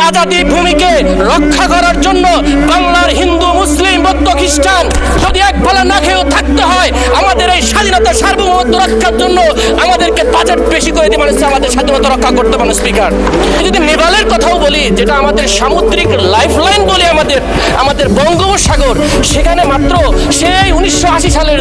আজাদী ভূমিকে রক্ষা করার জন্য বাংলার হিন্দু মুসলিম বৌদ্ধ খ্রিস্টান যদি এক বেলা না খেয়েও থাকতে হয়, আমাদের এই স্বাধীনতা সার্বভৌমত্ব রক্ষার জন্য আমাদেরকে বাজেট বেশি করে দিয়ে মানুষ আমাদের স্বাধীনতা রক্ষা করতে পারে। স্পিকার, যদি নেপালের কথাও বলি, যেটা আমাদের সামুদ্রিক লাইফলাইন বলে আমাদের বঙ্গোপসাগর, সেখানে মাত্র সেই 1980 সালের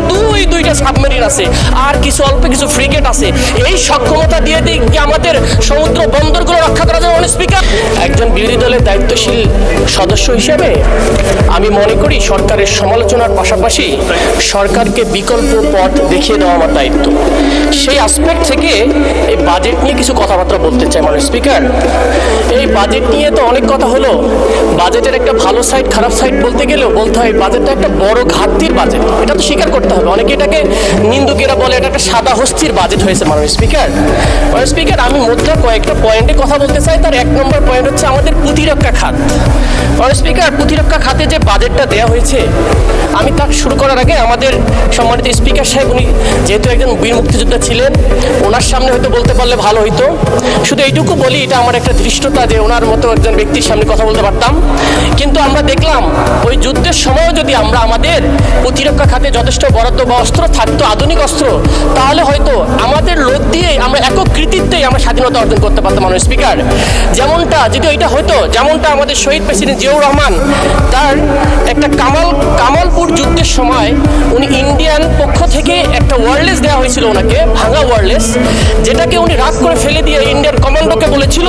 দুইটা সাবমেরিন আছে, আর কিছু অল্প কিছু ফ্রিগেট আছে। এই সক্ষমতা দিয়ে দিই কি আমাদের সমুদ্র বন্দরগুলো রক্ষা করা যাবে? স্পিকার, একজন বিরোধী দলের দায়িত্বশীল সদস্য হিসেবে আমি মনে করি সরকারের সমালোচনার পাশাপাশি সরকারকে বিকল্প পথ দেখিয়ে দেওয়া আমার দায়িত্ব। সেই আসপেক্ট থেকে এই বাজেট নিয়ে কিছু কথাবার্তা বলতে চাই। স্পিকার, এই বাজেট নিয়ে তো অনেক কথা হলো। বাজেটের একটা ভালো সাইড খারাপ সাইড বলতে গেলেও বলতে হয় বাজেটটা একটা বড় ঘাটতির বাজেট, এটা তো স্বীকার করতে হবে। অনেকে এটাকে নিন্দুকেরা বলে এটা একটা সাদা হস্তির বাজেট হয়েছে। স্পিকার, আমি মুদ্রা কয়েকটা পয়েন্টে কথা বলতে চাই। তার এক নম্বর পয়েন্ট হচ্ছে আমাদের প্রতিরক্ষা খাত। স্পিকার, প্রতিরক্ষা খাতে যে বাজেটটা দেওয়া হয়েছে, আমি তার শুরু করার আগে আমাদের সম্মানিত স্পিকার সাহেব, উনি যেহেতু একজন বীর মুক্তিযোদ্ধা ছিলেন, ওনার সামনে হয়তো বলতে পারলে ভালো হইতো। শুধু এইটুকু বলি, এটা আমার একটা ধৃষ্টতা যে ওনার মতো একজন ব্যক্তির সামনে কথা বলতে পারতাম। কিন্তু আমরা দেখলাম ওই যুদ্ধের সময়ও যদি আমরা আমাদের প্রতিরক্ষা খাতে যথেষ্ট বরাদ্দ বা অস্ত্র থাকতো, আধুনিক অস্ত্র, তাহলে হয়তো আমাদের লোক দিয়ে আমরা একক কৃতিত্বেই আমরা স্বাধীনতা অর্জন করতে পারতাম। স্পিকার, যেমনটা যদি এটা হতো, যেমনটা আমাদের শহীদ প্রেসিডেন্ট জিয়াউর রহমান, তার একটা কামালপুর যুদ্ধের সময় উনি ইন্ডিয়ান পক্ষ থেকে একটা ওয়্যারলেস দেওয়া হয়েছিল ওনাকে, ভাঙা ওয়্যারলেস, যেটাকে উনি রাগ করে ফেলে দিয়ে ইন্ডিয়ান কমান্ডোকে বলেছিল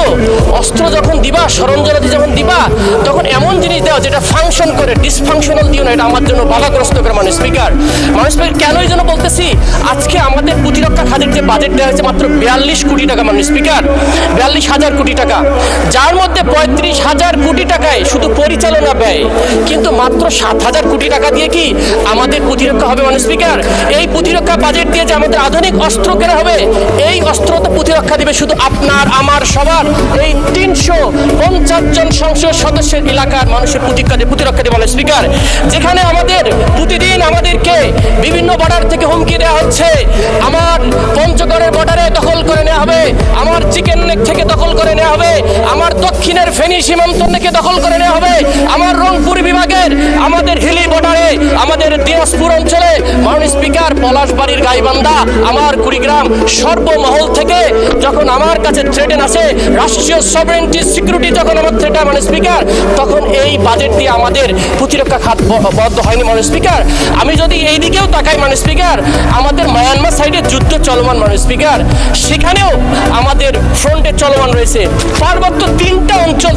অস্ত্র যখন দিবা, সরঞ্জামাদি যখন দিবা, তখন এমন জিনিস দেওয়া যেটা ফাংশন করে, ডিসফাংশনাল দিও না, এটা আমার জন্য বাধাগ্রস্ত করে। স্পিকার, কেন এই জন্য বলতেছি, আজকে আমাদের প্রতিরক্ষা খাতের যে বাজেট দেওয়া হয়েছে মাত্র 42 কোটি টাকা। স্পিকার, 42,000 কোটি টাকা, যার মধ্যে 35,000 কোটি টাকায় শুধু পরিচালনা ব্যয়, কিন্তু মাত্র 7,000 কোটি টাকা দিয়ে কি আমাদের প্রতিরক্ষা হবে? স্পিকার, এই প্রতিরক্ষা বাজেট দিয়ে যে আমাদের আধুনিক অস্ত্র কেনা হবে, এই অস্ত্র তো প্রতিরক্ষা দিবে শুধু আপনার আমার সবার এই 350 জন সংসদ সদস্যের এলাকার মানুষের প্রতিরক্ষা দেবে। স্পিকার, যেখানে আমাদের প্রতিদিন আমাদেরকে বিভিন্ন বর্ডার থেকে হুমকি দেওয়া হচ্ছে, আমার পঞ্চগড়ের বর্ডারে দখল করে নেওয়া হবে, আমার চিকেন নেক থেকে দখল করে নেওয়া হবে, আমার দক্ষিণের ফেনী সীমান্ত থেকে দখল করে নেওয়া হবে, আমার রংপুর বিভাগের আমাদের হিলি বর্ডারে, আমাদের দিনাজপুর অঞ্চলে, স্পিকার, পলাশবাড়ির গাইবান্ধা, আমার কুড়িগ্রাম, সর্বমহল থেকে যখন আমার কাছে থ্রেটেন আসে, রাষ্ট্রীয় সভরেন্টি সিকিউরিটি যখন আমার থ্রেট, স্পিকার, তখন এই বাজেট দিয়ে আমাদের প্রতিরক্ষা খাত বরাদ্দ হয়নি। স্পিকার, আমি যদি এই দিকেও তাকাই, স্পিকার, আমাদের মায়ানমার সাইডে যুদ্ধ চলমান। স্পিকার, সেখানেও আমাদের ফ্রন্টে চলমান রয়েছে। পার্বত্য 3টা অঞ্চল